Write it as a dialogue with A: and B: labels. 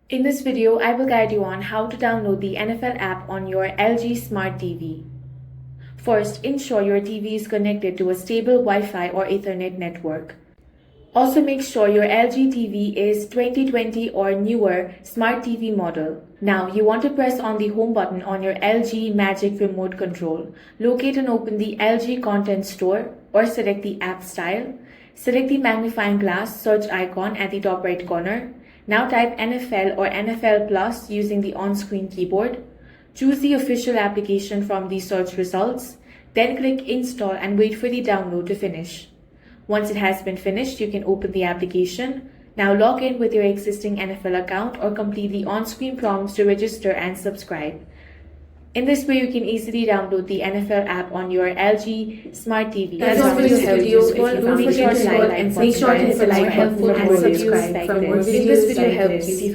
A: In this video, I will guide you on how to download the NFL app on your LG Smart TV. First, ensure your TV is connected to a stable Wi-Fi or Ethernet network. Also make sure your LG TV is 2020 or newer Smart TV model. Now, you want to press on the home button on your LG Magic Remote Control. Locate and open the LG Content Store or select the app style. Select the magnifying glass search icon at the top right corner. Now type NFL or NFL Plus using the on-screen keyboard. Choose the official application from the search results. Then click Install and wait for the download to finish. Once it has been finished, you can open the application. Now log in with your existing NFL account or complete the on-screen prompts to register and subscribe. In this way, you can easily download the NFL app on your LG Smart TV.
B: That's all for this video. If you found it useful, and make sure to hit the like button and subscribe for more videos like this.